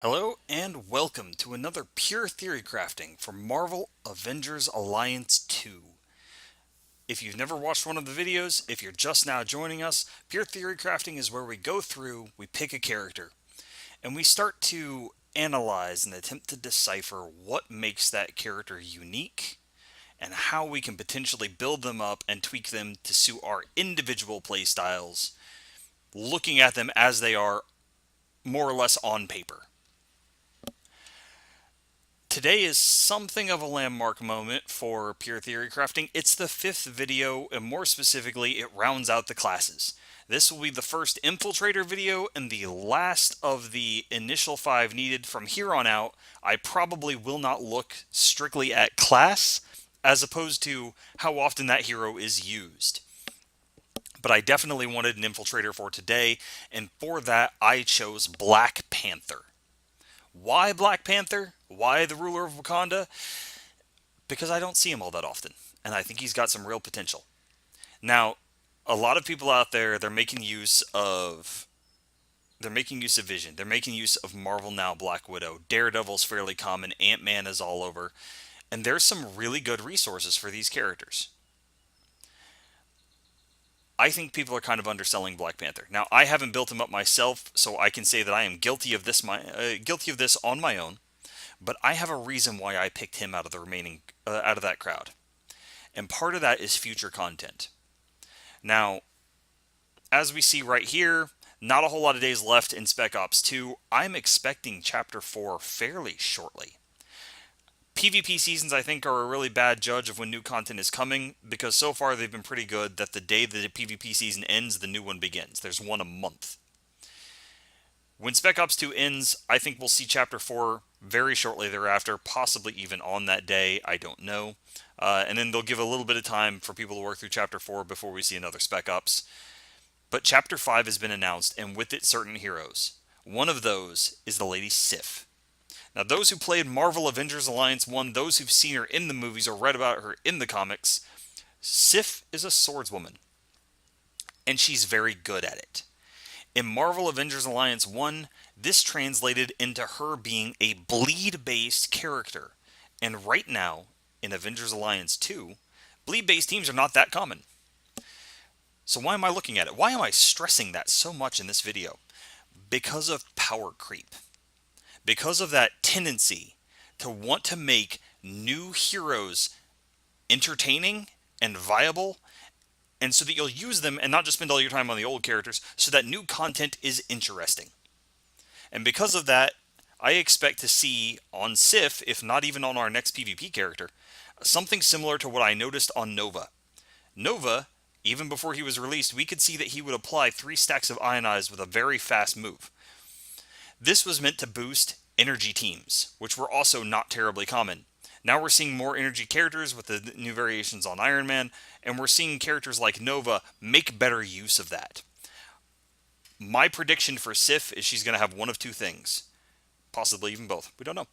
Hello and welcome to another Pure Theory Crafting for Marvel Avengers Alliance 2. If you've never watched one of the videos, if you're just now joining us, Pure Theory Crafting is where we go through, we pick a character, and we start to analyze and attempt to decipher what makes that character unique and how we can potentially build them up and tweak them to suit our individual playstyles, looking at them as they are more or less on paper. Today is something of a landmark moment for Pure Theory Crafting. It's the 5th video, and more specifically, it rounds out the classes. This will be the first Infiltrator video and the last of the initial 5 needed. From here on out, I probably will not look strictly at class, as opposed to how often that hero is used. But I definitely wanted an Infiltrator for today, and for that, I chose Black Panther. Why Black Panther? Why the ruler of Wakanda? Because I don't see him all that often, and I think he's got some real potential. Now, a lot of people out there, they're making use of Vision. They're making use of Marvel Now Black Widow. Daredevil's fairly common. Ant-Man is all over. And there's some really good resources for these characters. I think people are kind of underselling Black Panther. Now, I haven't built him up myself, so I can say that I am guilty of this on my own. But I have a reason why I picked him out of the out of that crowd, and part of that is future content. Now, as we see right here, not a whole lot of days left in Spec Ops 2. I'm expecting Chapter 4 fairly shortly. PvP seasons, I think, are a really bad judge of when new content is coming, because so far they've been pretty good that the day the PvP season ends, the new one begins. There's one a month. When Spec Ops 2 ends, I think we'll see Chapter 4 very shortly thereafter, possibly even on that day, I don't know. And then they'll give a little bit of time for people to work through Chapter 4 before we see another Spec Ops. But Chapter 5 has been announced, and with it, certain heroes. One of those is the Lady Sif. Now, those who played Marvel Avengers Alliance 1, those who've seen her in the movies or read about her in the comics, Sif is a swordswoman, and she's very good at it. In Marvel Avengers Alliance 1, this translated into her being a bleed-based character. And right now, in Avengers Alliance 2, bleed-based teams are not that common. So why am I looking at it? Why am I stressing that so much in this video? Because of power creep. Because of that tendency to want to make new heroes entertaining and viable, and so that you'll use them and not just spend all your time on the old characters, so that new content is interesting. And because of that, I expect to see on Sif, if not even on our next PvP character, something similar to what I noticed on Nova. Nova, even before he was released, we could see that he would apply 3 stacks of Ionize with a very fast move. This was meant to boost energy teams, which were also not terribly common. Now we're seeing more energy characters with the new variations on Iron Man, and we're seeing characters like Nova make better use of that. My prediction for Sif is she's going to have one of two things. Possibly even both. We don't know.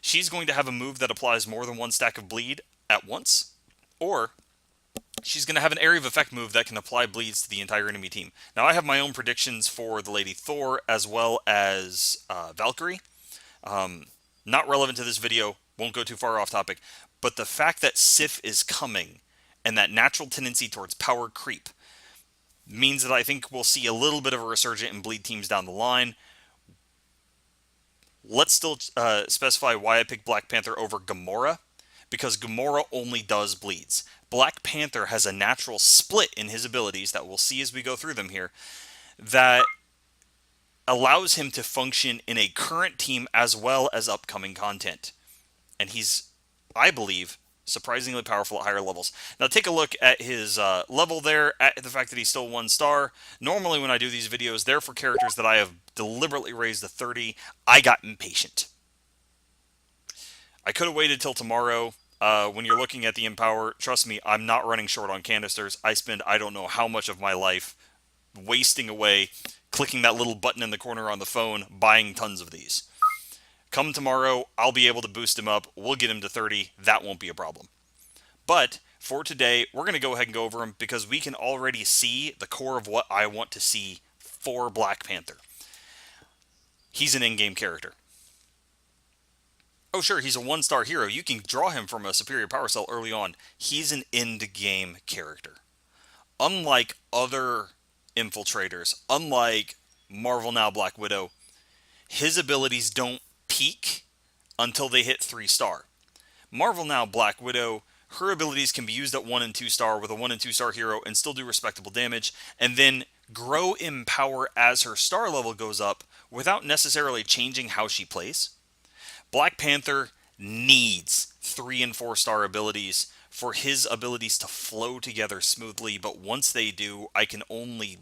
She's going to have a move that applies more than 1 stack of bleed at once, or she's going to have an area of effect move that can apply bleeds to the entire enemy team. Now, I have my own predictions for the Lady Thor as well as Valkyrie. Not relevant to this video, won't go too far off topic, but the fact that Sif is coming and that natural tendency towards power creep means that I think we'll see a little bit of a resurgence in bleed teams down the line. Let's still specify why I picked Black Panther over Gamora, because Gamora only does bleeds. Black Panther has a natural split in his abilities that we'll see as we go through them here that allows him to function in a current team as well as upcoming content. And he's, I believe, surprisingly powerful at higher levels. Now take a look at his level there, at the fact that he's still 1 star. Normally when I do these videos, they're for characters that I have deliberately raised to 30. I got impatient. I could have waited till tomorrow. When you're looking at the Empower, trust me, I'm not running short on canisters. I spend I don't know how much of my life wasting away clicking that little button in the corner on the phone, buying tons of these. Come tomorrow, I'll be able to boost him up. We'll get him to 30. That won't be a problem. But for today, we're going to go ahead and go over him because we can already see the core of what I want to see for Black Panther. He's an in-game character. Oh, sure, he's a one-star hero. You can draw him from a superior power cell early on. He's an end-game character. Unlike other infiltrators, unlike Marvel Now Black Widow, his abilities don't peak until they hit 3-star. Marvel Now Black Widow, her abilities can be used at 1 and 2 star with a 1 and 2 star hero and still do respectable damage, and then grow in power as her star level goes up without necessarily changing how she plays. Black Panther needs 3 and 4 star abilities for his abilities to flow together smoothly, but once they do, I can only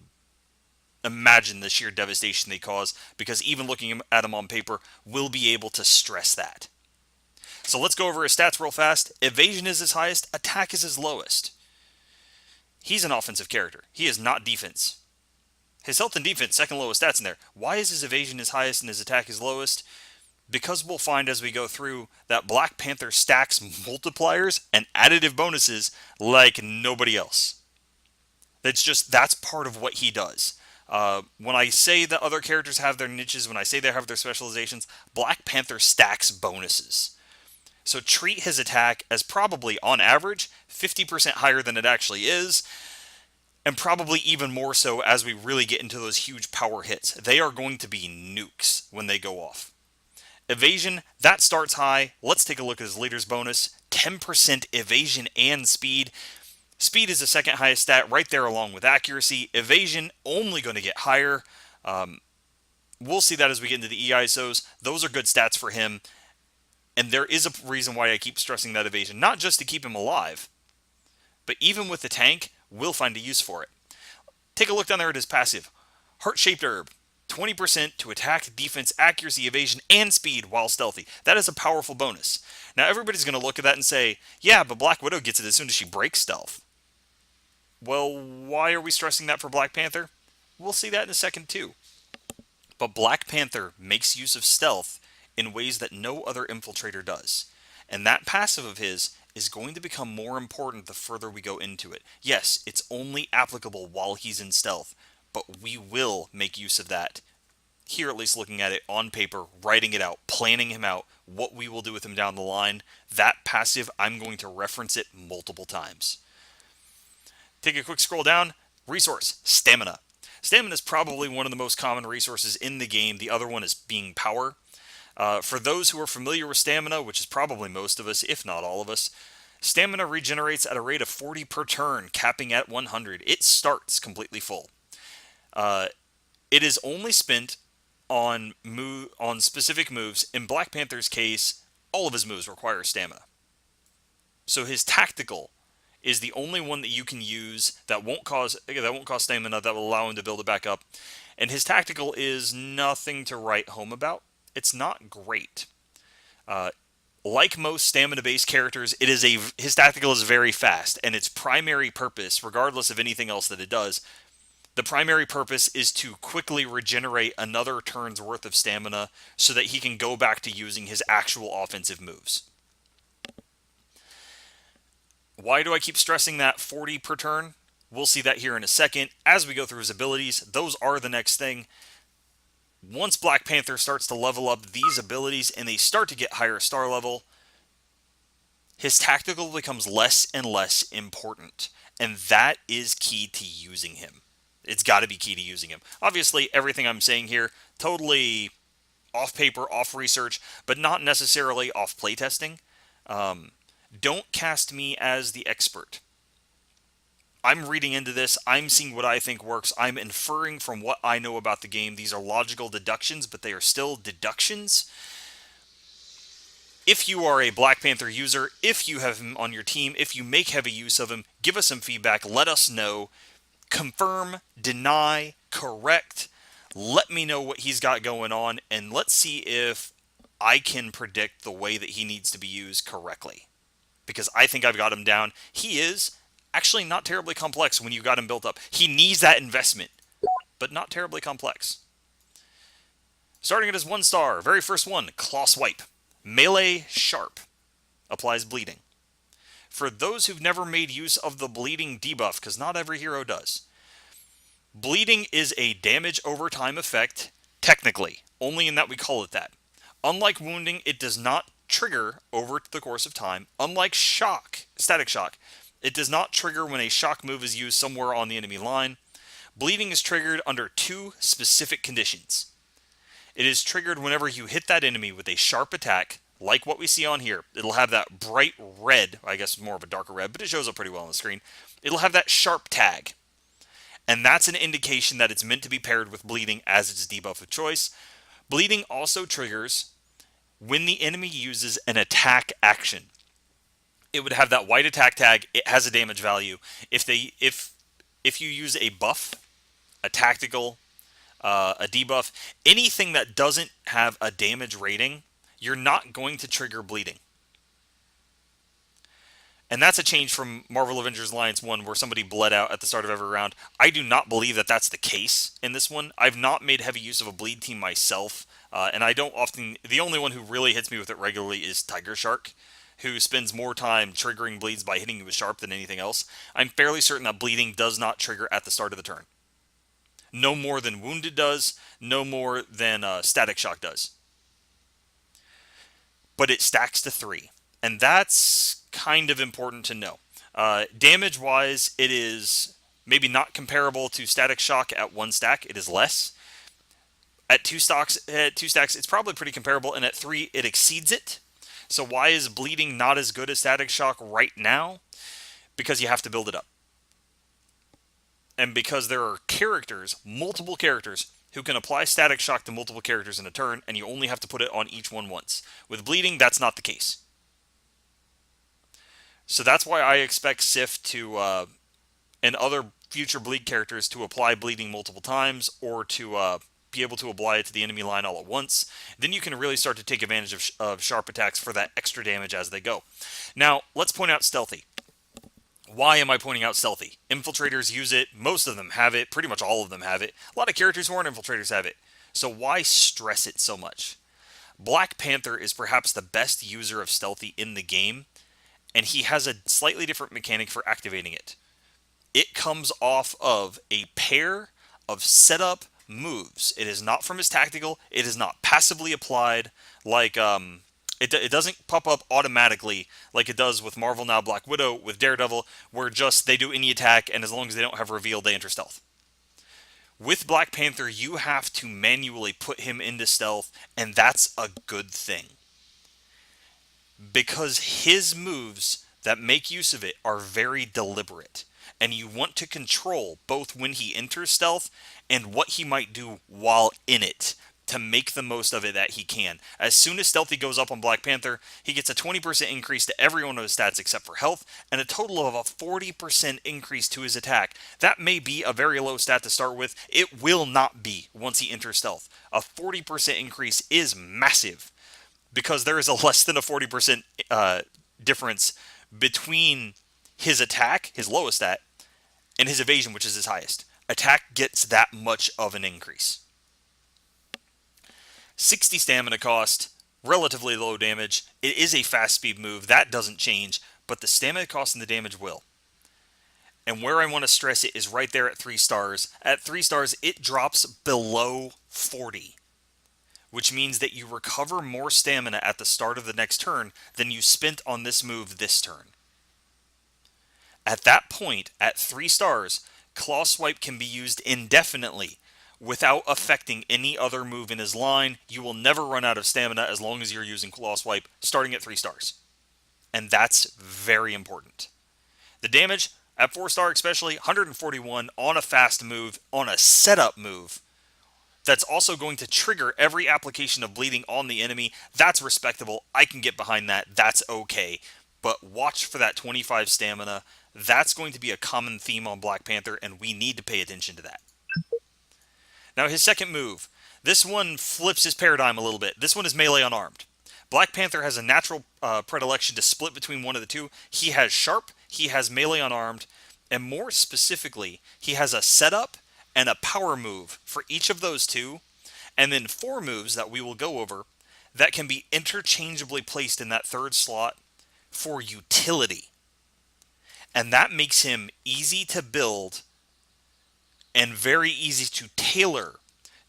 imagine the sheer devastation they cause, because even looking at him on paper will be able to stress that. So let's go over his stats real fast. Evasion is his highest, attack is his lowest. He's an offensive character. He is not defense. His health and defense, second lowest stats in there. Why is his evasion his highest and his attack his lowest? Because we'll find as we go through that Black Panther stacks multipliers and additive bonuses like nobody else. That's part of what he does. When I say that other characters have their niches, when I say they have their specializations, Black Panther stacks bonuses. So treat his attack as probably, on average, 50% higher than it actually is, and probably even more so as we really get into those huge power hits. They are going to be nukes when they go off. Evasion, that starts high. Let's take a look at his leader's bonus. 10% evasion and speed. Speed is the second highest stat, right there along with accuracy. Evasion, only going to get higher. We'll see that as we get into the EISOs. Those are good stats for him. And there is a reason why I keep stressing that evasion. Not just to keep him alive, but even with the tank, we'll find a use for it. Take a look down there at his passive. Heart-shaped herb. 20% to attack, defense, accuracy, evasion, and speed while stealthy. That is a powerful bonus. Now everybody's going to look at that and say, yeah, but Black Widow gets it as soon as she breaks stealth. Well, why are we stressing that for Black Panther? We'll see that in a second too. But Black Panther makes use of stealth in ways that no other infiltrator does. And that passive of his is going to become more important the further we go into it. Yes, it's only applicable while he's in stealth, but we will make use of that. Here, at least looking at it on paper, writing it out, planning him out, what we will do with him down the line. That passive, I'm going to reference it multiple times. Take a quick scroll down. Resource, stamina. Stamina is probably one of the most common resources in the game. The other one is being power. For those who are familiar with stamina, which is probably most of us, if not all of us, stamina regenerates at a rate of 40 per turn, capping at 100. It starts completely full. It is only spent on specific moves. In Black Panther's case, all of his moves require stamina. So his tactical is the only one that you can use that won't cost stamina, that will allow him to build it back up. And his tactical is nothing to write home about. It's not great. Like most stamina-based characters, his tactical is very fast, and its primary purpose, regardless of anything else that it does, the primary purpose is to quickly regenerate another turn's worth of stamina so that he can go back to using his actual offensive moves. Why do I keep stressing that 40 per turn? We'll see that here in a second. As we go through his abilities, those are the next thing. Once Black Panther starts to level up these abilities and they start to get higher star level, his tactical becomes less and less important. And that is key to using him. It's got to be key to using him. Obviously, everything I'm saying here, totally off paper, off research, but not necessarily off playtesting. Don't cast me as the expert. I'm reading into this. I'm seeing what I think works. I'm inferring from what I know about the game. These are logical deductions, but they are still deductions. If you are a Black Panther user, if you have him on your team, if you make heavy use of him, give us some feedback. Let us know. Confirm, deny, correct. Let me know what he's got going on, and let's see if I can predict the way that he needs to be used correctly. Because I think I've got him down. He is actually not terribly complex when you got him built up. He needs that investment, but not terribly complex. Starting at his 1-star, very first one, Claw Swipe. Melee Sharp. Applies bleeding. For those who've never made use of the bleeding debuff, because not every hero does, bleeding is a damage over time effect, technically, only in that we call it that. Unlike wounding, it does not trigger over the course of time, unlike static shock. It does not trigger when a shock move is used somewhere on the enemy line. Bleeding is triggered under 2 specific conditions. It is triggered whenever you hit that enemy with a sharp attack, like what we see on here. It'll have that bright red, I guess more of a darker red, but it shows up pretty well on the screen. It'll have that sharp tag. And that's an indication that it's meant to be paired with bleeding as its debuff of choice. Bleeding also triggers when the enemy uses an attack action. It would have that white attack tag. It has a damage value. If you use a buff, a tactical, a debuff, anything that doesn't have a damage rating, you're not going to trigger bleeding. And that's a change from Marvel Avengers Alliance 1 where somebody bled out at the start of every round. I do not believe that that's the case in this one. I've not made heavy use of a bleed team myself. And I don't often... The only one who really hits me with it regularly is Tiger Shark, who spends more time triggering bleeds by hitting you with sharp than anything else. I'm fairly certain that bleeding does not trigger at the start of the turn. No more than Wounded does. No more than Static Shock does. But it stacks to 3. And that's kind of important to know. Damage-wise, it is maybe not comparable to Static Shock at 1 stack. It is less. At 2 stacks, it's probably pretty comparable. And at 3, it exceeds it. So why is bleeding not as good as Static Shock right now? Because you have to build it up. And because there are characters, multiple characters, who can apply Static Shock to multiple characters in a turn, and you only have to put it on each one once. With bleeding, that's not the case. So that's why I expect Sif to, and other future bleed characters, to apply bleeding multiple times, or to be able to apply it to the enemy line all at once. Then you can really start to take advantage of sharp attacks for that extra damage as they go. Now, let's point out Stealthy. Why am I pointing out Stealthy? Infiltrators use it. Most of them have it. Pretty much all of them have it. A lot of characters who aren't Infiltrators have it. So why stress it so much? Black Panther is perhaps the best user of Stealthy in the game, and he has a slightly different mechanic for activating it. It comes off of a pair of setup moves. It is not from his tactical. It is not passively applied like... It doesn't pop up automatically like it does with Marvel Now Black Widow, with Daredevil, where just they do any attack, and as long as they don't have reveal, they enter stealth. With Black Panther, you have to manually put him into stealth, and that's a good thing. Because his moves that make use of it are very deliberate, and you want to control both when he enters stealth and what he might do while in it, to make the most of it that he can. As soon as Stealthy goes up on Black Panther, he gets a 20% increase to every one of his stats except for health, and a total of a 40% increase to his attack. That may be a very low stat to start with. It will not be once he enters stealth. A 40% increase is massive, because there is a less than a 40% difference between his attack, his lowest stat, and his evasion, which is his highest. Attack gets that much of an increase. 60 stamina cost, relatively low damage. It is a fast speed move. That doesn't change, but the stamina cost and the damage will. And where I want to stress it is right there at 3 stars. At 3 stars, it drops below 40, which means that you recover more stamina at the start of the next turn than you spent on this move this turn. At that point, at 3 stars, Claw Swipe can be used indefinitely, without affecting any other move in his line. You will never run out of stamina as long as you're using Claw Swipe, starting at 3 stars. And that's very important. The damage, at 4 star especially, 141 on a fast move, on a setup move. That's also going to trigger every application of bleeding on the enemy. That's respectable. I can get behind that. That's okay. But watch for that 25 stamina. That's going to be a common theme on Black Panther, and we need to pay attention to that. Now, his second move. This one flips his paradigm a little bit. This one is melee unarmed. Black Panther has a natural predilection to split between one of the two. He has sharp, he has melee unarmed, and more specifically, he has a setup and a power move for each of those two, and then 4 moves that we will go over that can be interchangeably placed in that 3rd slot for utility. And that makes him easy to build and very easy to tailor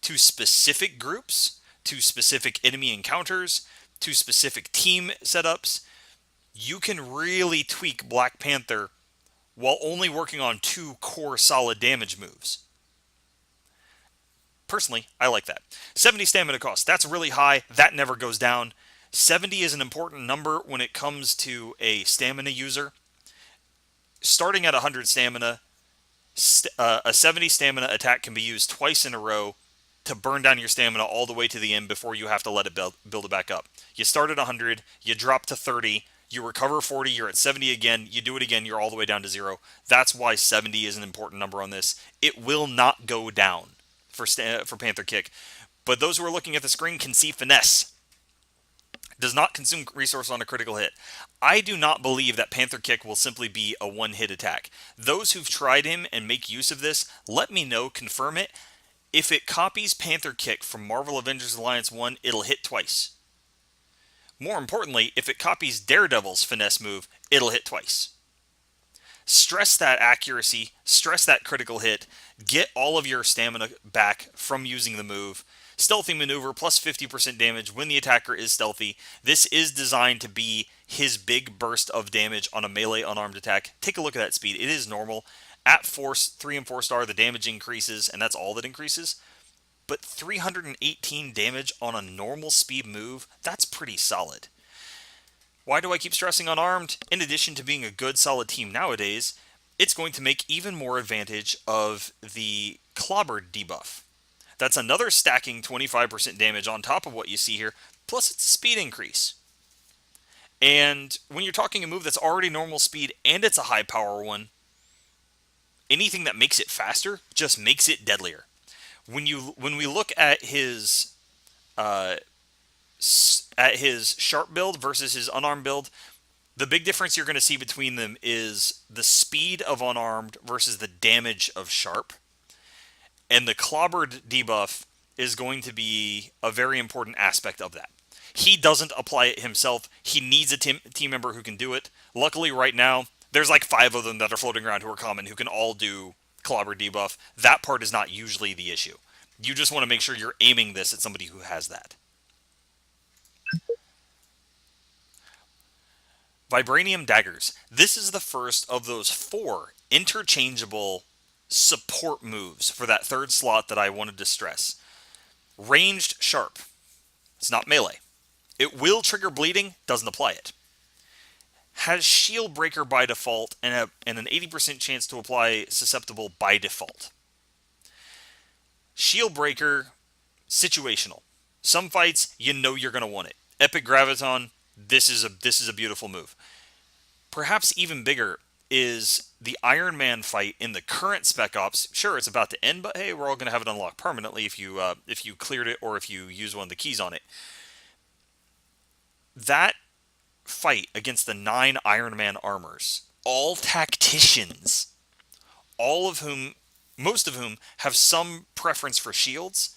to specific groups, to specific enemy encounters, to specific team setups, you can really tweak Black Panther while only working on 2 core solid damage moves. Personally, I like that. 70 stamina cost, that's really high. That never goes down. 70 is an important number when it comes to a stamina user. Starting at 100 stamina, a 70 stamina attack can be used twice in a row to burn down your stamina all the way to the end before you have to let it build it back up. You start at 100, you drop to 30, you recover 40, you're at 70 again, you do it again, you're all the way down to 0. That's why 70 is an important number on this. It will not go down for Panther Kick, but those who are looking at the screen can see Finesse. Does not consume resource on a critical hit. I do not believe that Panther Kick will simply be a one-hit attack. Those who've tried him and make use of this, let me know, confirm it. If it copies Panther Kick from Marvel Avengers Alliance 1, it'll hit twice. More importantly, if it copies Daredevil's finesse move, it'll hit twice. Stress that accuracy, stress that critical hit, get all of your stamina back from using the move. Stealthy maneuver plus 50% damage when the attacker is stealthy. This is designed to be his big burst of damage on a melee unarmed attack. Take a look at that speed. It is normal. At 3 and 4 star, the damage increases, and that's all that increases. But 318 damage on a normal speed move, that's pretty solid. Why do I keep stressing unarmed? In addition to being a good solid team nowadays, it's going to make even more advantage of the clobbered debuff. That's another stacking 25% damage on top of what you see here, plus it's a speed increase. And when you're talking a move that's already normal speed and it's a high power one, anything that makes it faster just makes it deadlier. When we look at his sharp build versus his unarmed build, the big difference you're going to see between them is the speed of unarmed versus the damage of sharp. And the clobbered debuff is going to be a very important aspect of that. He doesn't apply it himself. He needs a team member who can do it. Luckily, right now, there's like 5 of them that are floating around who are common who can all do clobbered debuff. That part is not usually the issue. You just want to make sure you're aiming this at somebody who has that. Vibranium Daggers. This is the first of those 4 interchangeable support moves for that 3rd slot that I wanted to stress. Ranged sharp. It's not melee. It will trigger bleeding, doesn't apply it. Has shield breaker by default and an 80% chance to apply susceptible by default. Shield breaker, situational. Some fights, you know you're going to want it. Epic Graviton, this is a beautiful move. Perhaps even bigger is the Iron Man fight in the current Spec Ops. Sure, it's about to end, but hey, we're all going to have it unlocked permanently if you cleared it or if you use one of the keys on it. That fight against the 9 Iron Man armors, all tacticians, most of whom have some preference for shields.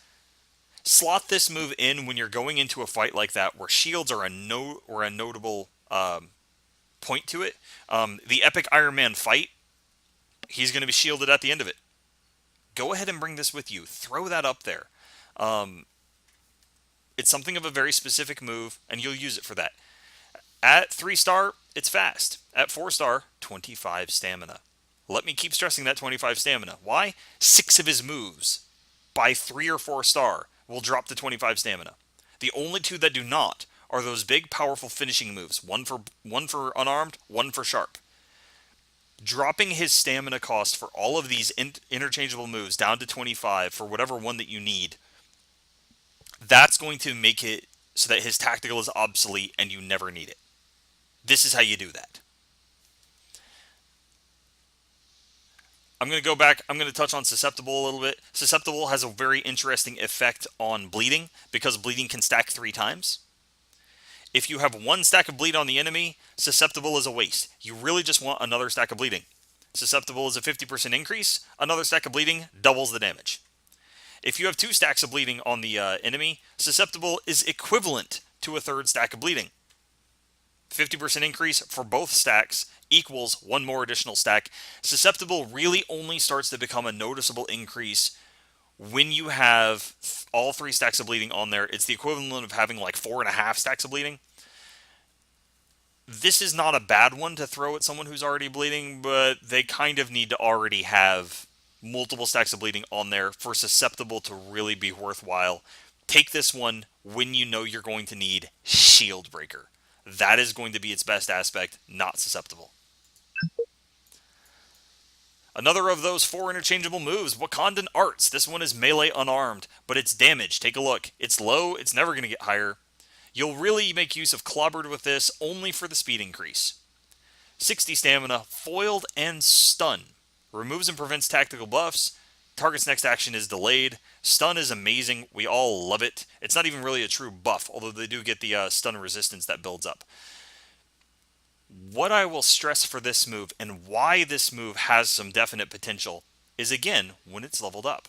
Slot this move in when you're going into a fight like that where shields are a notable point to it. The epic Iron Man fight, he's going to be shielded at the end of it. Go ahead and bring this with you. Throw that up there. It's something of a very specific move, and you'll use it for that. At 3 star, it's fast. At 4 star, 25 stamina. Let me keep stressing that 25 stamina. Why? 6 of his moves by 3 or 4 star will drop to 25 stamina. The only 2 that do not are those big, powerful finishing moves. One for unarmed, one for sharp. Dropping his stamina cost for all of these interchangeable moves down to 25 for whatever one that you need, that's going to make it so that his tactical is obsolete and you never need it. This is how you do that. I'm going to go back. I'm going to touch on Susceptible a little bit. Susceptible has a very interesting effect on bleeding because bleeding can stack 3 times. If you have 1 stack of bleed on the enemy, Susceptible is a waste. You really just want another stack of bleeding. Susceptible is a 50% increase. Another stack of bleeding doubles the damage. If you have 2 stacks of bleeding on the enemy, Susceptible is equivalent to a 3rd stack of bleeding. 50% increase for both stacks equals 1 more additional stack. Susceptible really only starts to become a noticeable increase when you have all 3 stacks of bleeding on there, it's the equivalent of having like 4.5 stacks of bleeding. This is not a bad one to throw at someone who's already bleeding, but they kind of need to already have multiple stacks of bleeding on there for susceptible to really be worthwhile. Take this one when you know you're going to need Shield Breaker. That is going to be its best aspect, not susceptible. Another of those 4 interchangeable moves, Wakandan Arts. This one is melee unarmed, but its damage, take a look. It's low, it's never going to get higher. You'll really make use of Clobbered with this only for the speed increase. 60 stamina, foiled and stun. Removes and prevents tactical buffs. Target's next action is delayed. Stun is amazing. We all love it. It's not even really a true buff, although they do get the stun resistance that builds up. What I will stress for this move, and why this move has some definite potential, is again, when it's leveled up.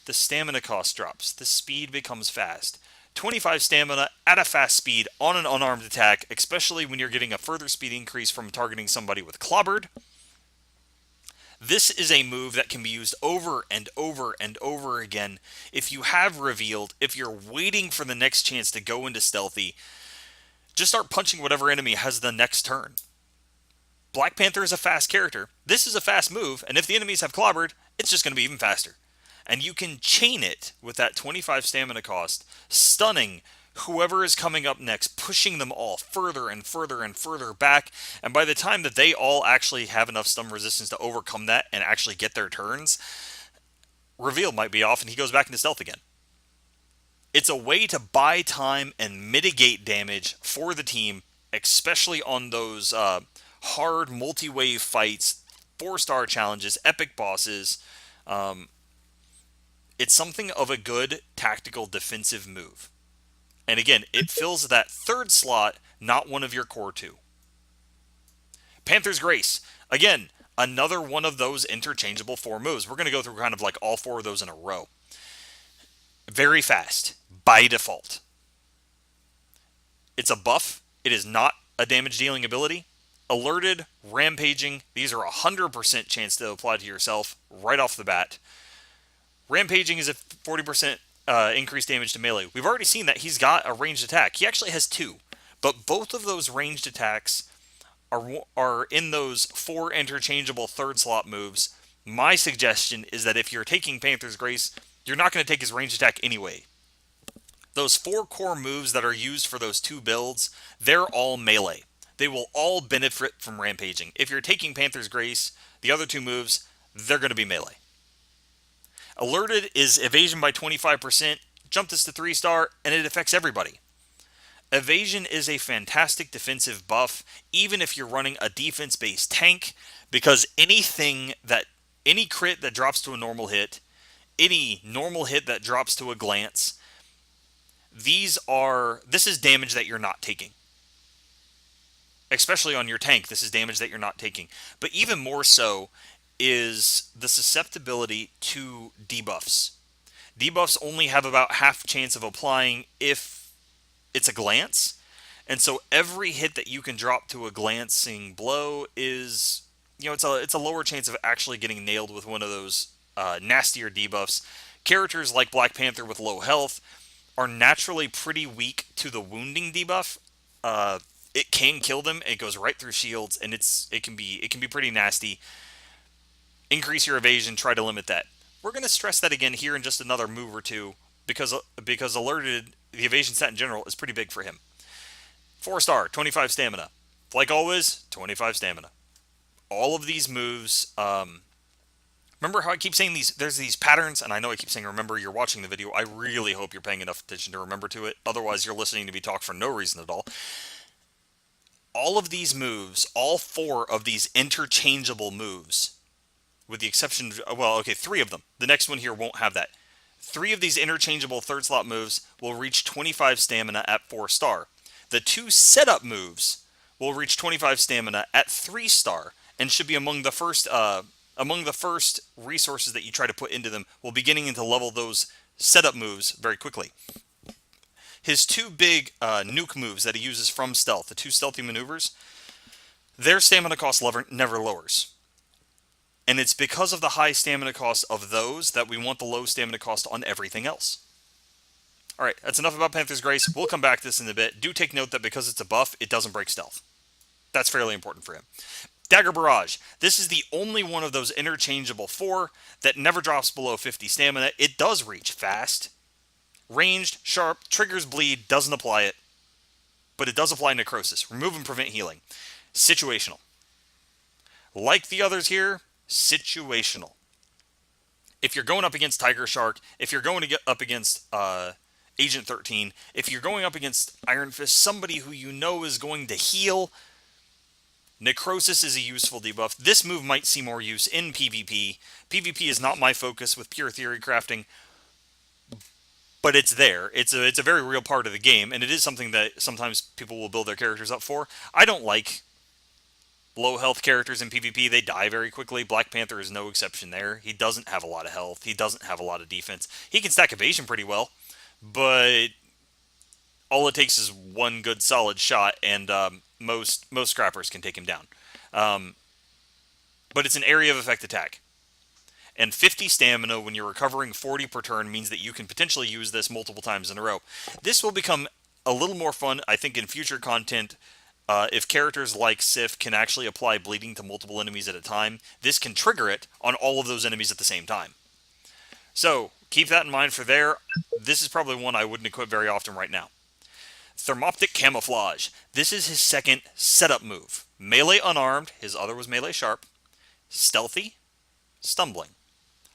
The stamina cost drops. The speed becomes fast. 25 stamina at a fast speed on an unarmed attack, especially when you're getting a further speed increase from targeting somebody with Clobbered. This is a move that can be used over and over and over again. If you have revealed, if you're waiting for the next chance to go into stealthy, just start punching whatever enemy has the next turn. Black Panther is a fast character. This is a fast move, and if the enemies have Clobbered, it's just going to be even faster. And you can chain it with that 25 stamina cost, stunning whoever is coming up next, pushing them all further and further and further back, and by the time that they all actually have enough stun resistance to overcome that and actually get their turns, reveal might be off and he goes back into stealth again. It's a way to buy time and mitigate damage for the team, especially on those hard multi-wave fights, 4-star challenges, epic bosses. It's something of a good tactical defensive move. And again, it fills that 3rd slot, not one of your core 2. Panther's Grace. Again, another one of those interchangeable 4 moves. We're going to go through kind of like all 4 of those in a row. Very fast, by default. It's a buff. It is not a damage dealing ability. Alerted, Rampaging. These are 100% chance to apply to yourself right off the bat. Rampaging is a 40% increased damage to melee. We've already seen that he's got a ranged attack. He actually has 2. But both of those ranged attacks are in those 4 interchangeable 3rd slot moves. My suggestion is that if you're taking Panther's Grace, you're not going to take his ranged attack anyway. Those 4 core moves that are used for those 2 builds, they're all melee. They will all benefit from Rampaging. If you're taking Panther's Grace, the other 2 moves, they're going to be melee. Alerted is evasion by 25%, jump this to 3-star, and it affects everybody. Evasion is a fantastic defensive buff, even if you're running a defense-based tank, because any crit that drops to a normal hit, any normal hit that drops to a glance, this is damage that you're not taking. Especially on your tank, this is damage that you're not taking. But even more so is the susceptibility to debuffs. Debuffs only have about half chance of applying if it's a glance. And so every hit that you can drop to a glancing blow is, it's a lower chance of actually getting nailed with one of those nastier debuffs. Characters like Black Panther with low health are naturally pretty weak to the wounding debuff. It can kill them. It goes right through shields, and it can be pretty nasty. Increase your evasion. Try to limit that. We're going to stress that again here in just another move or two because alerted, the evasion stat in general is pretty big for him. 4-star, 25 stamina. Like always, 25 stamina. All of these moves. Remember how I keep saying there's these patterns, and I know I keep saying remember, you're watching the video. I really hope you're paying enough attention to remember to it. Otherwise, you're listening to me talk for no reason at all. All of these moves, all 4 of these interchangeable moves, with the exception of, 3 of them. The next one here won't have that. 3 of these interchangeable 3rd slot moves will reach 25 stamina at 4-star. The 2 setup moves will reach 25 stamina at 3-star and should be among the first resources that you try to put into them while beginning to level those setup moves very quickly. His 2 big nuke moves that he uses from stealth, the 2 stealthy maneuvers, their stamina cost never lowers. And it's because of the high stamina cost of those that we want the low stamina cost on everything else. Alright, that's enough about Panther's Grace. We'll come back to this in a bit. Do take note that because it's a buff, it doesn't break stealth. That's fairly important for him. Dagger Barrage. This is the only one of those interchangeable 4 that never drops below 50 stamina. It does reach fast. Ranged, sharp, triggers bleed, doesn't apply it. But it does apply necrosis. Remove and prevent healing. Situational. Like the others here, situational. If you're going up against Tiger Shark, if you're going to get up against Agent 13, if you're going up against Iron Fist, somebody who you know is going to heal, necrosis is a useful debuff. This move might see more use in PvP. PvP is not my focus with pure theory crafting, but it's there. It's a very real part of the game, and it is something that sometimes people will build their characters up for. I don't like low health characters in PvP. They die very quickly. Black Panther is no exception there. He doesn't have a lot of health. He doesn't have a lot of defense. He can stack evasion pretty well, but all it takes is one good solid shot, and most scrappers can take him down. But it's an area of effect attack. And 50 stamina when you're recovering 40 per turn means that you can potentially use this multiple times in a row. This will become a little more fun, I think, in future content. If characters like Sif can actually apply bleeding to multiple enemies at a time, this can trigger it on all of those enemies at the same time. So, keep that in mind for there. This is probably one I wouldn't equip very often right now. Thermoptic Camouflage. This is his second setup move. Melee unarmed, his other was melee sharp. Stealthy, stumbling.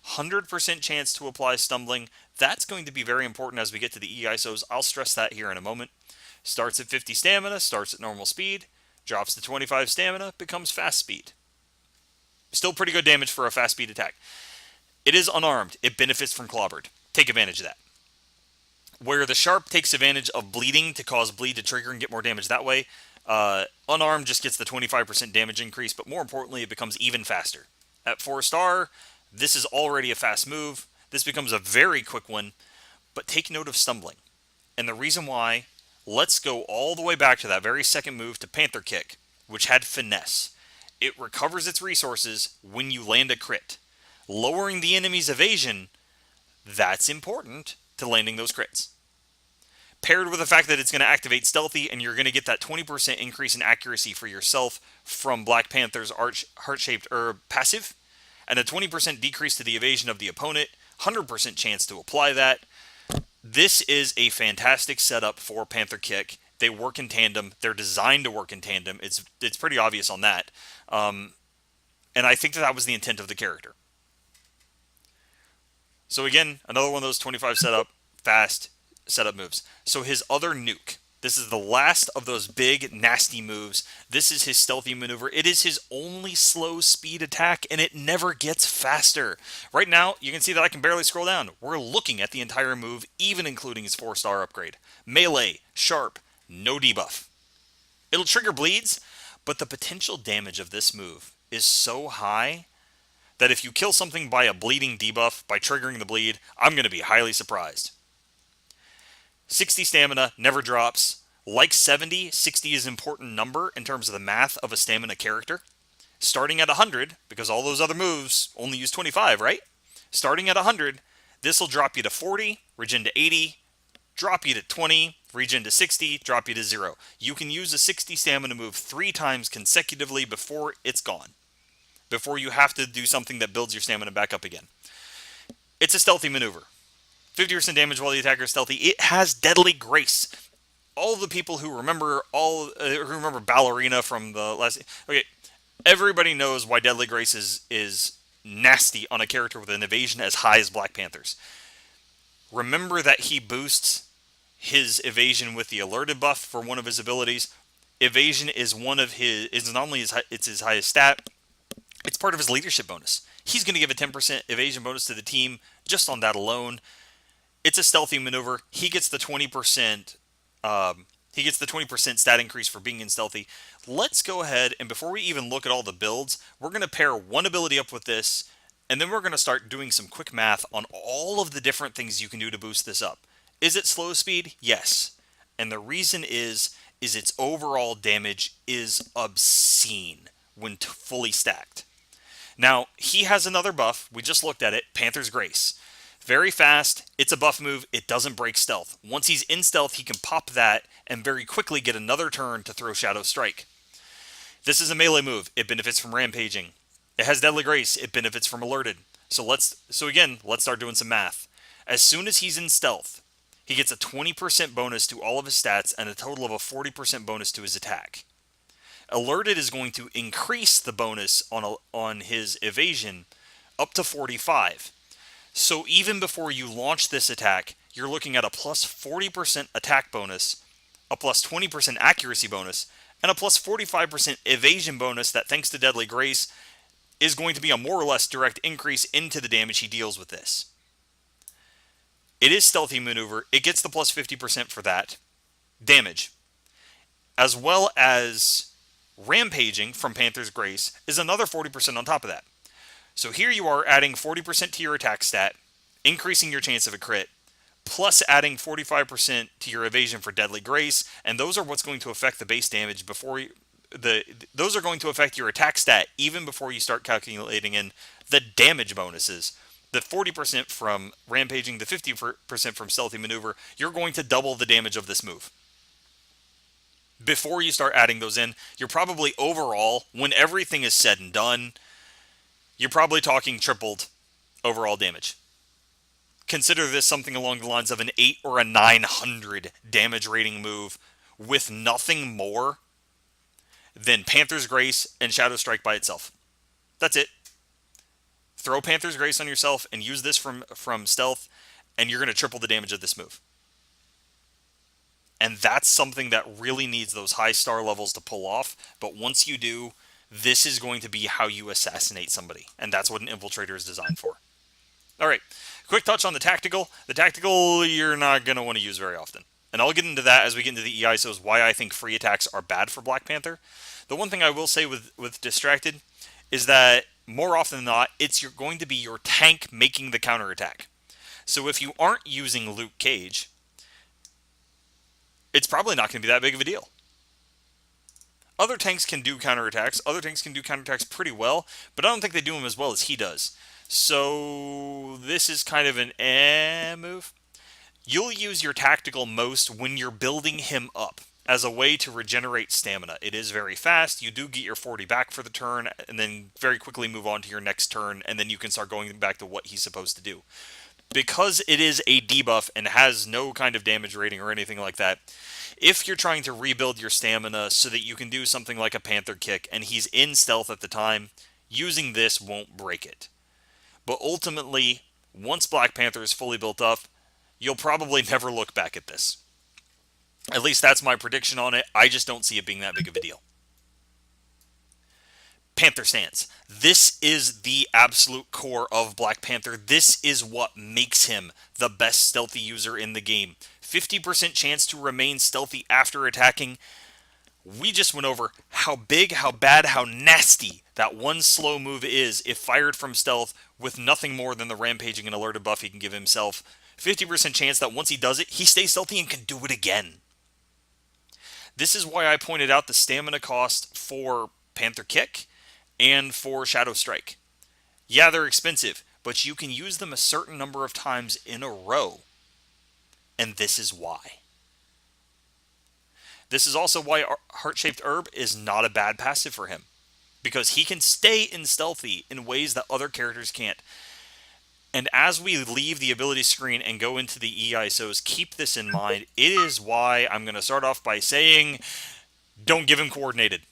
100% chance to apply stumbling. That's going to be very important as we get to the E-ISOs. I'll stress that here in a moment. Starts at 50 stamina, starts at normal speed, drops to 25 stamina, becomes fast speed. Still pretty good damage for a fast speed attack. It is unarmed. It benefits from clobbered. Take advantage of that. Where the sharp takes advantage of bleeding to cause bleed to trigger and get more damage that way, unarmed just gets the 25% damage increase, but more importantly, it becomes even faster. At 4-star, this is already a fast move. This becomes a very quick one, but take note of stumbling. And the reason why, let's go all the way back to that very second move to Panther Kick, which had finesse. It recovers its resources when you land a crit. Lowering the enemy's evasion, that's important to landing those crits. Paired with the fact that it's going to activate Stealthy, and you're going to get that 20% increase in accuracy for yourself from Black Panther's heart-shaped herb passive, and a 20% decrease to the evasion of the opponent, 100% chance to apply that. This is a fantastic setup for Panther Kick. They work in tandem. They're designed to work in tandem. It's pretty obvious on that. And I think that was the intent of the character. So again, another one of those 25 setup, fast setup moves. So his other nuke. This is the last of those big, nasty moves. This is his stealthy maneuver. It is his only slow speed attack, and it never gets faster. Right now, you can see that I can barely scroll down. We're looking at the entire move, even including his 4-star upgrade. Melee, sharp, no debuff. It'll trigger bleeds, but the potential damage of this move is so high that if you kill something by a bleeding debuff, by triggering the bleed, I'm going to be highly surprised. 60 stamina, never drops. Like 70, 60 is an important number in terms of the math of a stamina character. Starting at 100, because all those other moves only use 25, right? Starting at 100, this will drop you to 40, regen to 80, drop you to 20, regen to 60, drop you to 0. You can use a 60 stamina move 3 times consecutively before it's gone. Before you have to do something that builds your stamina back up again. It's a stealthy maneuver. 50% damage while the attacker is stealthy. It has Deadly Grace. All the people who remember Ballerina from the last... Okay, everybody knows why Deadly Grace is nasty on a character with an evasion as high as Black Panther's. Remember that he boosts his evasion with the alerted buff for one of his abilities. Evasion is one of his... It's not only it's his highest stat, it's part of his leadership bonus. He's going to give a 10% evasion bonus to the team just on that alone. It's a stealthy maneuver. He gets the 20%. He gets the 20% stat increase for being in stealthy. Let's go ahead, and before we even look at all the builds, we're going to pair one ability up with this, and then we're going to start doing some quick math on all of the different things you can do to boost this up. Is it slow speed? Yes. And the reason is its overall damage is obscene when fully stacked. Now, he has another buff. We just looked at it. Panther's Grace. Very fast. It's a buff move. It doesn't break stealth. Once he's in stealth, he can pop that and very quickly get another turn to throw Shadow Strike. This is a melee move. It benefits from rampaging. It has Deadly Grace. It benefits from alerted. So again, let's start doing some math. As soon as he's in stealth, he gets a 20% bonus to all of his stats and a total of a 40% bonus to his attack. Alerted is going to increase the bonus on his evasion up to 45. So even before you launch this attack, you're looking at a plus 40% attack bonus, a plus 20% accuracy bonus, and a plus 45% evasion bonus that, thanks to Deadly Grace, is going to be a more or less direct increase into the damage he deals with this. It is Stealthy Maneuver. It gets the plus 50% for that damage. As well as Rampaging from Panther's Grace is another 40% on top of that. So here you are adding 40% to your attack stat, increasing your chance of a crit, plus adding 45% to your evasion for Deadly Grace, and those are what's going to affect the base damage those are going to affect your attack stat even before you start calculating in the damage bonuses. The 40% from Rampaging, the 50% from Stealthy Maneuver, you're going to double the damage of this move. Before you start adding those in, you're probably overall, when everything is said and done, you're probably talking tripled overall damage. Consider this something along the lines of an 8 or a 900 damage rating move with nothing more than Panther's Grace and Shadow Strike by itself. That's it. Throw Panther's Grace on yourself and use this from stealth, and you're going to triple the damage of this move. And that's something that really needs those high star levels to pull off. But once you do, this is going to be how you assassinate somebody. And that's what an infiltrator is designed for. All right, quick touch on the tactical. The tactical you're not going to want to use very often. And I'll get into that as we get into the EISOs, why I think free attacks are bad for Black Panther. The one thing I will say with Distracted is that more often than not, it's going to be your tank making the counterattack. So if you aren't using Luke Cage, it's probably not going to be that big of a deal. Other tanks can do counterattacks. Other tanks can do counterattacks pretty well, but I don't think they do them as well as he does. So this is kind of an move. You'll use your tactical most when you're building him up as a way to regenerate stamina. It is very fast. You do get your 40 back for the turn, and then very quickly move on to your next turn, and then you can start going back to what he's supposed to do. Because it is a debuff and has no kind of damage rating or anything like that, if you're trying to rebuild your stamina so that you can do something like a Panther Kick, and he's in stealth at the time, using this won't break it. But ultimately, once Black Panther is fully built up, you'll probably never look back at this. At least that's my prediction on it. I just don't see it being that big of a deal. Panther Stance. This is the absolute core of Black Panther. This is what makes him the best stealthy user in the game. 50% chance to remain stealthy after attacking. We just went over how big, how bad, how nasty that one slow move is if fired from stealth with nothing more than the rampaging and alerted buff he can give himself. 50% chance that once he does it, he stays stealthy and can do it again. This is why I pointed out the stamina cost for Panther Kick and for Shadow Strike. Yeah, they're expensive, but you can use them a certain number of times in a row. And this is why. This is also why Heart-Shaped Herb is not a bad passive for him, because he can stay in stealthy in ways that other characters can't. And as we leave the ability screen and go into the EISOs, keep this in mind. It is why I'm going to start off by saying, don't give him coordinated.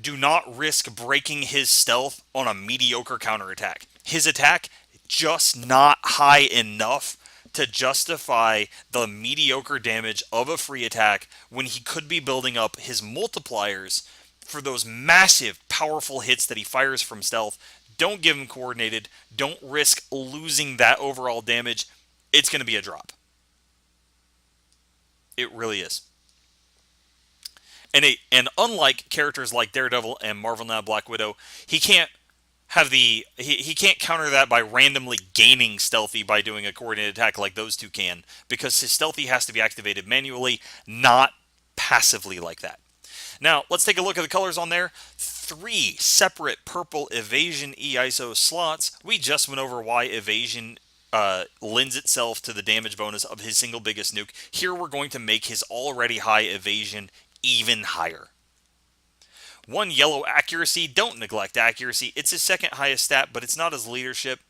Do not risk breaking his stealth on a mediocre counterattack. His attack just not high enough to justify the mediocre damage of a free attack when he could be building up his multipliers for those massive, powerful hits that he fires from stealth. Don't give him coordinated. Don't risk losing that overall damage. It's going to be a drop. It really is. And unlike characters like Daredevil and Marvel Now Black Widow, he can't have he can't counter that by randomly gaining stealthy by doing a coordinated attack like those two can, because his stealthy has to be activated manually, not passively like that. Now, let's take a look at the colors on there. 3 separate purple evasion EISO slots. We just went over why evasion lends itself to the damage bonus of his single biggest nuke. Here we're going to make his already high evasion even higher. 1 yellow accuracy. Don't neglect accuracy. It's his second highest stat, but it's not his leadership.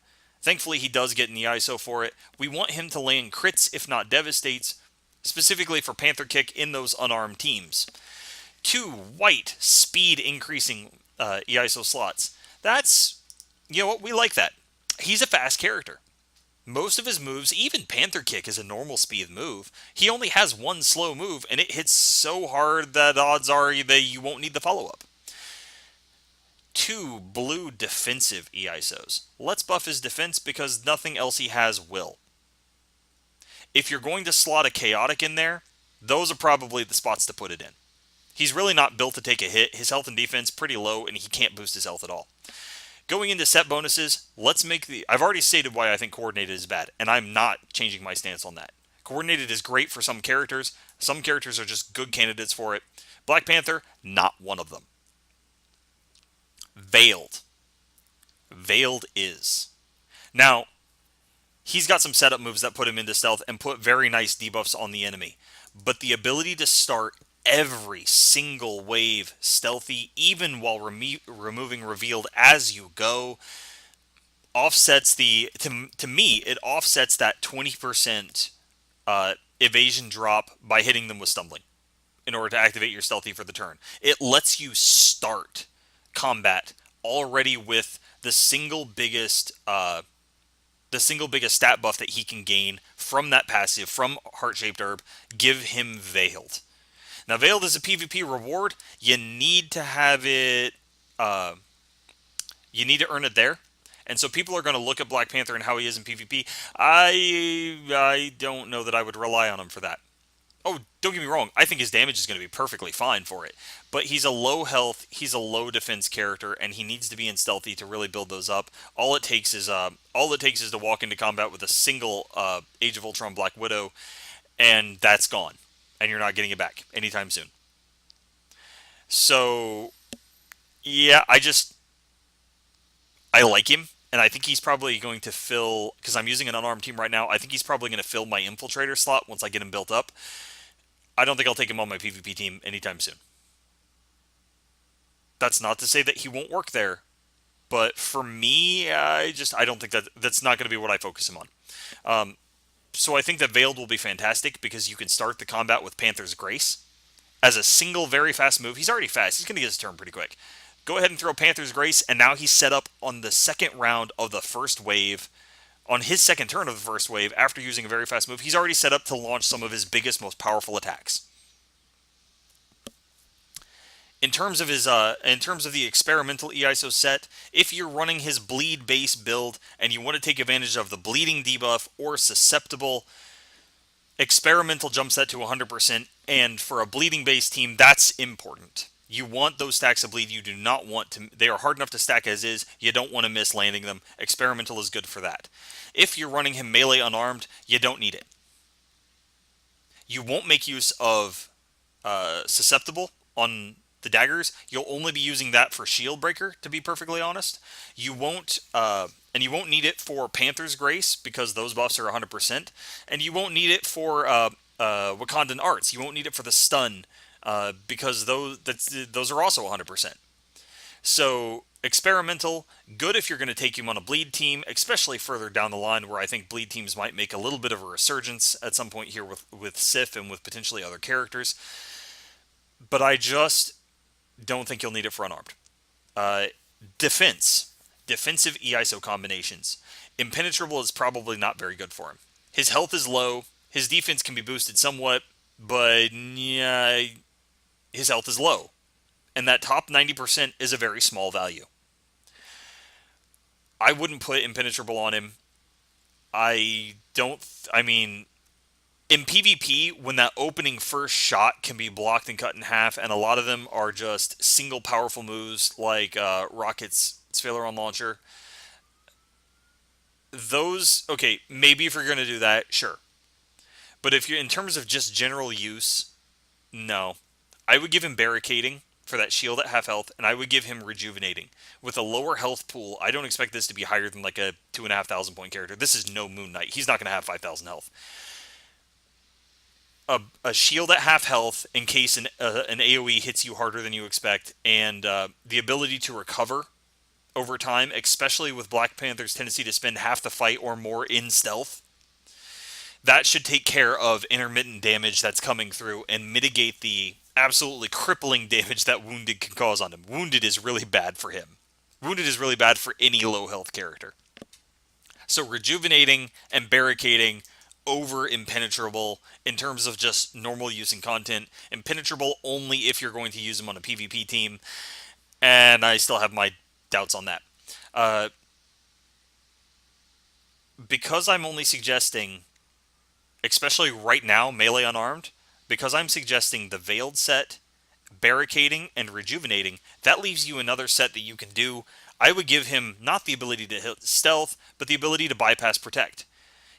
Thankfully, he does get an EISO for it. We want him to land crits, if not devastates, specifically for Panther Kick in those unarmed teams. 2 white speed increasing EISO slots. That's, you know what, we like that. He's a fast character. Most of his moves, even Panther Kick is a normal speed move. He only has 1 slow move, and it hits so hard that odds are that you won't need the follow-up. 2 blue defensive EISOs. Let's buff his defense because nothing else he has will. If you're going to slot a chaotic in there, those are probably the spots to put it in. He's really not built to take a hit. His health and defense pretty low, and he can't boost his health at all. Going into set bonuses, let's make the... I've already stated why I think Coordinated is bad, and I'm not changing my stance on that. Coordinated is great for some characters. Some characters are just good candidates for it. Black Panther, not one of them. Veiled. Veiled is. Now, he's got some setup moves that put him into stealth and put very nice debuffs on the enemy. But the ability to start every single wave stealthy, even while removing revealed as you go, offsets the... To me, it offsets that 20% evasion drop by hitting them with stumbling in order to activate your stealthy for the turn. It lets you start combat already with the single biggest stat buff that he can gain from that passive, from Heart-Shaped Herb. Give him Veiled. Now, Veiled is a PvP reward. You need to have it... you need to earn it there. And so people are going to look at Black Panther and how he is in PvP. I don't know that I would rely on him for that. Oh, don't get me wrong. I think his damage is going to be perfectly fine for it. But he's a low health, he's a low defense character, and he needs to be in stealthy to really build those up. All it takes is to walk into combat with a single Age of Ultron Black Widow, and that's gone. And you're not getting it back anytime soon. So, yeah, I like him, and I think he's probably going to fill, because I'm using an unarmed team right now, I think he's probably going to fill my infiltrator slot once I get him built up. I don't think I'll take him on my PvP team anytime soon. That's not to say that he won't work there, but for me, I don't think that's not going to be what I focus him on. So I think that Veiled will be fantastic because you can start the combat with Panther's Grace as a single very fast move. He's already fast. He's going to get his turn pretty quick. Go ahead and throw Panther's Grace, and now he's set up on the second round of the first wave. On his second turn of the first wave, after using a very fast move, he's already set up to launch some of his biggest, most powerful attacks. In terms of the experimental EISO set, if you're running his bleed base build and you want to take advantage of the bleeding debuff or susceptible, experimental jumps that to 100%, and for a bleeding base team, that's important. You want those stacks of bleed. You do not want to... They are hard enough to stack as is. You don't want to miss landing them. Experimental is good for that. If you're running him melee unarmed, you don't need it. You won't make use of susceptible on the daggers. You'll only be using that for shield breaker, to be perfectly honest. You won't... and you won't need it for Panther's Grace because those buffs are 100%. And you won't need it for Wakandan Arts. You won't need it for the stun because those are also 100%. So experimental, good if you're going to take him on a bleed team, especially further down the line where I think bleed teams might make a little bit of a resurgence at some point here with Sif and with potentially other characters. But I just don't think you'll need it for unarmed. Defensive EISO combinations. Impenetrable is probably not very good for him. His health is low. His defense can be boosted somewhat, but yeah, his health is low. And that top 90% is a very small value. I wouldn't put impenetrable on him. I mean, in PvP, when that opening first shot can be blocked and cut in half, and a lot of them are just single powerful moves like Rocket's Phaleron Launcher, those, okay, maybe if you're going to do that, sure. But if you're in terms of just general use, no. I would give him barricading for that shield at half health, and I would give him rejuvenating. With a lower health pool, I don't expect this to be higher than like a 2,500 point character. This is no Moon Knight. He's not going to have 5,000 health. A shield at half health in case an AoE hits you harder than you expect, and the ability to recover over time, especially with Black Panther's tendency to spend half the fight or more in stealth. That should take care of intermittent damage that's coming through and mitigate the absolutely crippling damage that Wounded can cause on him. Wounded is really bad for him. Wounded is really bad for any low health character. So rejuvenating and barricading over impenetrable in terms of just normal use and content. Impenetrable only if you're going to use them on a PvP team. And I still have my doubts on that. Because I'm only suggesting, especially right now, melee unarmed, because I'm suggesting the Veiled set, barricading, and rejuvenating, that leaves you another set that you can do. I would give him not the ability to hit stealth, but the ability to bypass protect.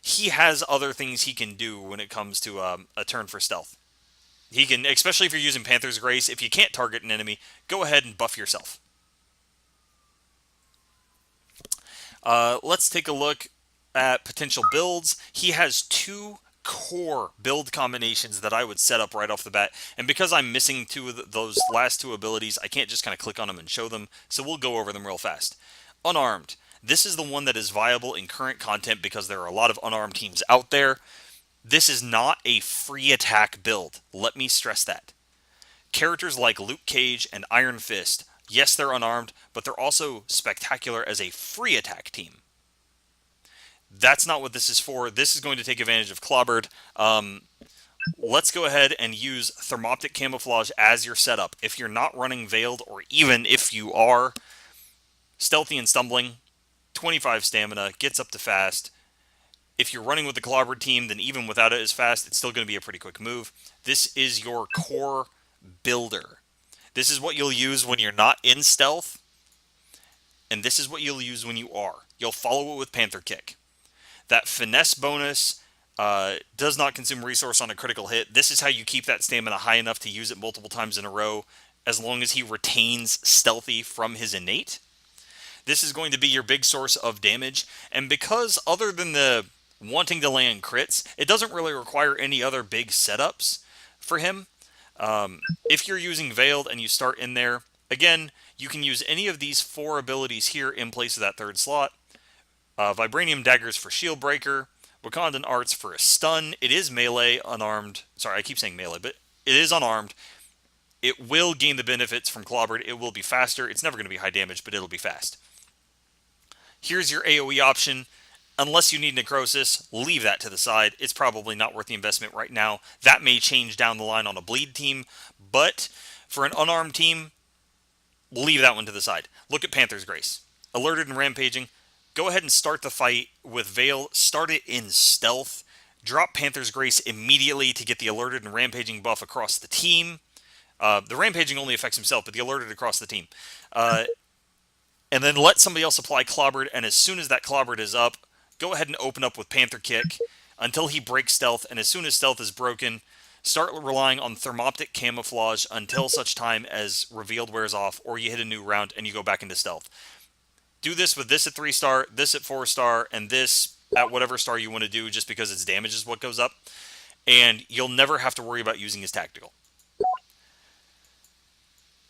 He has other things he can do when it comes to a turn for stealth. He can, especially if you're using Panther's Grace, if you can't target an enemy, go ahead and buff yourself. Let's take a look at potential builds. He has 2 core build combinations that I would set up right off the bat. And because I'm missing those last 2 abilities, I can't just kind of click on them and show them. So we'll go over them real fast. Unarmed. This is the one that is viable in current content because there are a lot of unarmed teams out there. This is not a free attack build. Let me stress that. Characters like Luke Cage and Iron Fist, yes, they're unarmed, but they're also spectacular as a free attack team. That's not what this is for. This is going to take advantage of Clobbered. Let's go ahead and use Thermoptic Camouflage as your setup. If you're not running Veiled, or even if you are, Stealthy and Stumbling, 25 stamina, gets up to fast. If you're running with the Clobbered team, then even without it as fast, it's still going to be a pretty quick move. This is your core builder. This is what you'll use when you're not in stealth, and this is what you'll use when you are. You'll follow it with Panther Kick. That finesse bonus does not consume resource on a critical hit. This is how you keep that stamina high enough to use it multiple times in a row, as long as he retains stealthy from his innate. This is going to be your big source of damage, and because other than the wanting to land crits, it doesn't really require any other big setups for him. If you're using Veiled and you start in there, again, you can use any of these 4 abilities here in place of that 3rd slot. Vibranium Daggers for Shield Breaker, Wakandan Arts for a stun. It is melee, unarmed. Sorry, I keep saying melee, but it is unarmed. It will gain the benefits from Clobbered. It will be faster. It's never going to be high damage, but it'll be fast. Here's your AoE option. Unless you need Necrosis, leave that to the side. It's probably not worth the investment right now. That may change down the line on a bleed team, but for an unarmed team, leave that one to the side. Look at Panther's Grace. Alerted and Rampaging. Go ahead and start the fight with Veil. Start it in stealth. Drop Panther's Grace immediately to get the Alerted and Rampaging buff across the team. The Rampaging only affects himself, but the Alerted across the team. And then let somebody else apply Clobbered, and as soon as that Clobbered is up, go ahead and open up with Panther Kick until he breaks stealth, and as soon as stealth is broken, start relying on Thermoptic Camouflage until such time as Revealed wears off, or you hit a new round and you go back into stealth. Do this with this at 3-star, this at 4-star, and this at whatever star you want to do, just because its damage is what goes up, and you'll never have to worry about using his tactical.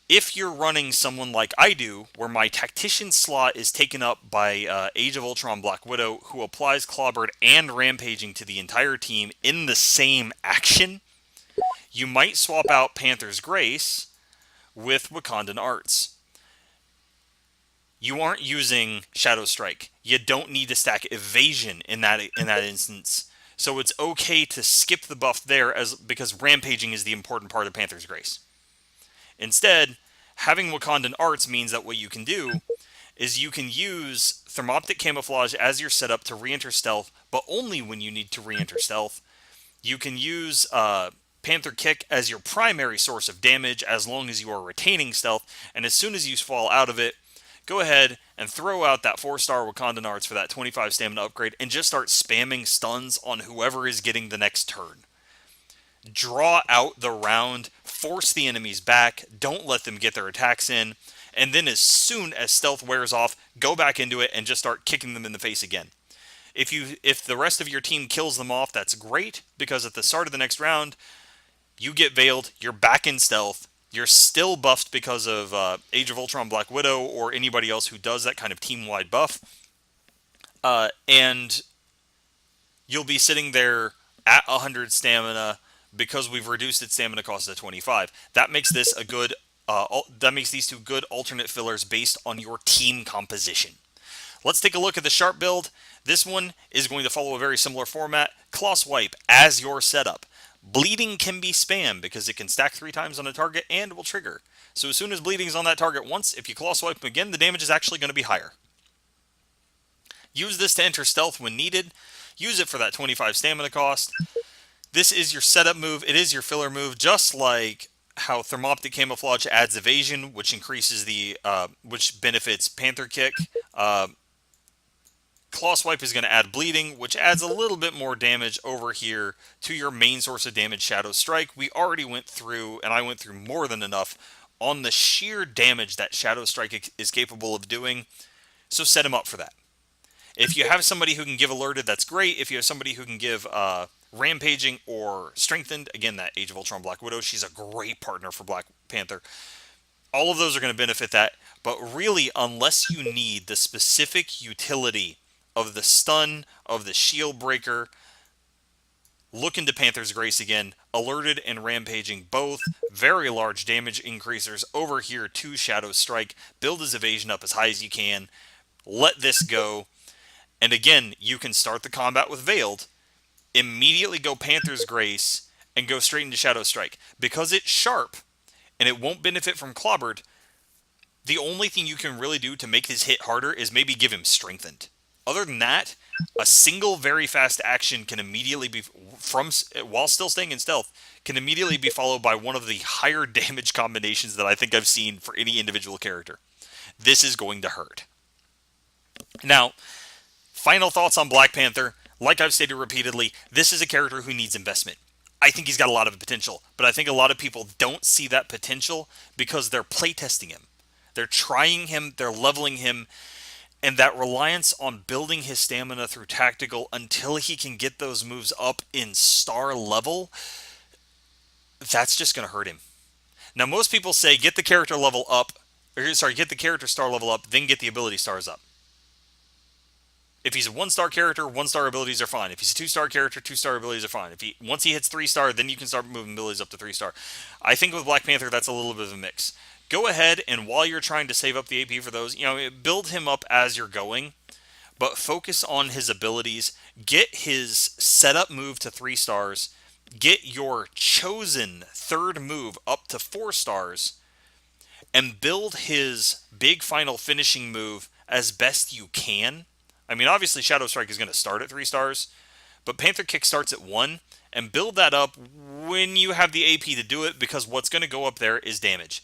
If you're running someone like I do, where my Tactician slot is taken up by Age of Ultron Black Widow, who applies Clobbered and Rampaging to the entire team in the same action, you might swap out Panther's Grace with Wakandan Arts. You aren't using Shadow Strike. You don't need to stack Evasion in that instance. So it's okay to skip the buff there because Rampaging is the important part of Panther's Grace. Instead, having Wakandan Arts means that what you can do is you can use Thermoptic Camouflage as your setup to re-enter stealth, but only when you need to re-enter stealth. You can use Panther Kick as your primary source of damage as long as you are retaining stealth, and as soon as you fall out of it, go ahead and throw out that 4-star Wakandan Arts for that 25 stamina upgrade and just start spamming stuns on whoever is getting the next turn. Draw out the round force the enemies back, don't let them get their attacks in, and then as soon as stealth wears off, go back into it and just start kicking them in the face again. If the rest of your team kills them off, that's great, because at the start of the next round, you get veiled, you're back in stealth, you're still buffed because of Age of Ultron Black Widow or anybody else who does that kind of team-wide buff, and you'll be sitting there at 100 stamina because we've reduced its stamina cost to 25. That makes this a good. That makes these two good alternate fillers based on your team composition. Let's take a look at the Sharp build. This one is going to follow a very similar format. Claw Swipe as your setup. Bleeding can be spam because it can stack 3 times on a target and will trigger. So as soon as bleeding is on that target once, if you Claw Swipe again, the damage is actually going to be higher. Use this to enter stealth when needed. Use it for that 25 stamina cost. This is your setup move. It is your filler move, just like how Thermoptic Camouflage adds evasion, which increases the, which benefits Panther Kick. Claw Swipe is going to add bleeding, which adds a little bit more damage over here to your main source of damage, Shadow Strike. We already went through, and I went through more than enough, on the sheer damage that Shadow Strike is capable of doing, so set him up for that. If you have somebody who can give alerted, that's great. If you have somebody who can give rampaging or strengthened, again, that Age of Ultron Black Widow, she's a great partner for Black Panther. All of those are going to benefit that, but really, unless you need the specific utility of the stun, of the shield breaker, look into Panther's Grace again. Alerted and rampaging, both very large damage increasers over here to Shadow Strike. Build his evasion up as high as you can. Let this go. And again, you can start the combat with Veiled, immediately go Panther's Grace, and go straight into Shadow Strike. Because it's sharp, and it won't benefit from Clobbered, the only thing you can really do to make this hit harder is maybe give him Strengthened. Other than that, a single very fast action can immediately be, while still staying in stealth, can immediately be followed by one of the higher damage combinations that I think I've seen for any individual character. This is going to hurt. Now, final thoughts on Black Panther. Like I've stated repeatedly, this is a character who needs investment. I think he's got a lot of potential, but I think a lot of people don't see that potential because they're playtesting him. They're trying him, they're leveling him, and that reliance on building his stamina through tactical until he can get those moves up in star level, that's just going to hurt him. Now, most people say get the character level up, get the character star level up, then get the ability stars up. If he's a 1-star character, 1-star abilities are fine. If he's a 2-star character, 2-star abilities are fine. Once he hits 3-star, then you can start moving abilities up to 3-star. I think with Black Panther, that's a little bit of a mix. Go ahead, and while you're trying to save up the AP for those, build him up as you're going, but focus on his abilities. Get his setup move to 3 stars. Get your chosen 3rd move up to 4 stars, and build his big final finishing move as best you can. I mean, obviously, Shadow Strike is going to start at 3 stars, but Panther Kick starts at 1, and build that up when you have the AP to do it, because what's going to go up there is damage.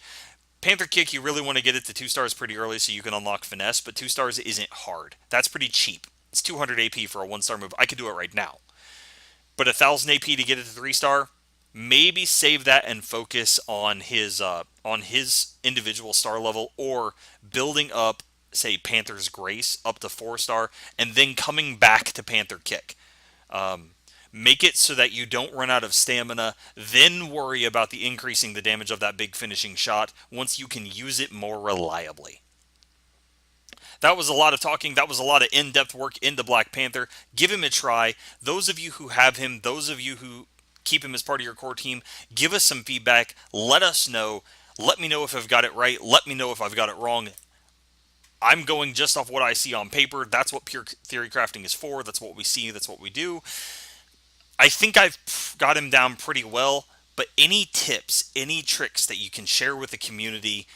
Panther Kick, you really want to get it to 2 stars pretty early so you can unlock Finesse, but 2 stars isn't hard. That's pretty cheap. It's 200 AP for a 1-star move. I could do it right now. But 1,000 AP to get it to 3-star, maybe save that and focus on his individual star level, or building up, say, Panther's Grace up to 4-star, and then coming back to Panther Kick. Make it so that you don't run out of stamina, then worry about increasing the damage of that big finishing shot once you can use it more reliably. That was a lot of talking. That was a lot of in-depth work into Black Panther. Give him a try. Those of you who have him, those of you who keep him as part of your core team, give us some feedback. Let us know. Let me know if I've got it right. Let me know if I've got it wrong. I'm going just off what I see on paper. That's what pure theory crafting is for. That's what we see. That's what we do. I think I've got him down pretty well, but any tips, any tricks that you can share with the community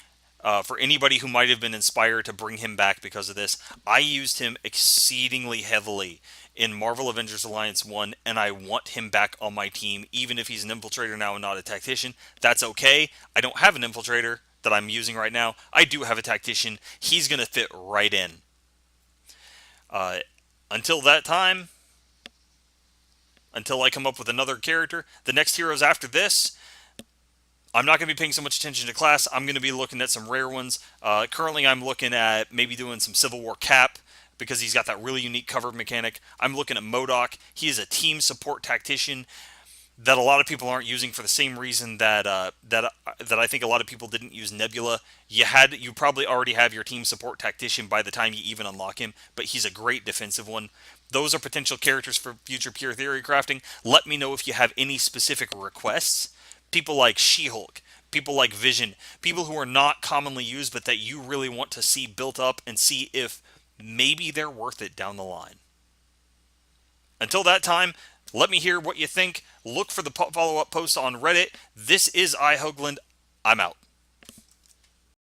for anybody who might have been inspired to bring him back because of this. I used him exceedingly heavily in Marvel Avengers Alliance 1, and I want him back on my team, even if he's an infiltrator now and not a tactician. That's okay. I don't have an infiltrator that I'm using right now. I do have a tactician. He's going to fit right in. Until that time, until I come up with another character, the next heroes after this, I'm not going to be paying so much attention to class. I'm going to be looking at some rare ones. Currently, I'm looking at maybe doing some Civil War Cap because he's got that really unique cover mechanic. I'm looking at MODOK. He is a team support tactician that a lot of people aren't using for the same reason that I think a lot of people didn't use Nebula. You probably already have your team support tactician by the time you even unlock him, but he's a great defensive one. Those are potential characters for future Pure Theory crafting. Let me know if you have any specific requests. People like She-Hulk, people like Vision, people who are not commonly used but that you really want to see built up and see if maybe they're worth it down the line. Until that time, let me hear what you think. Look for the follow-up post on Reddit. This is iHoagland. I'm out.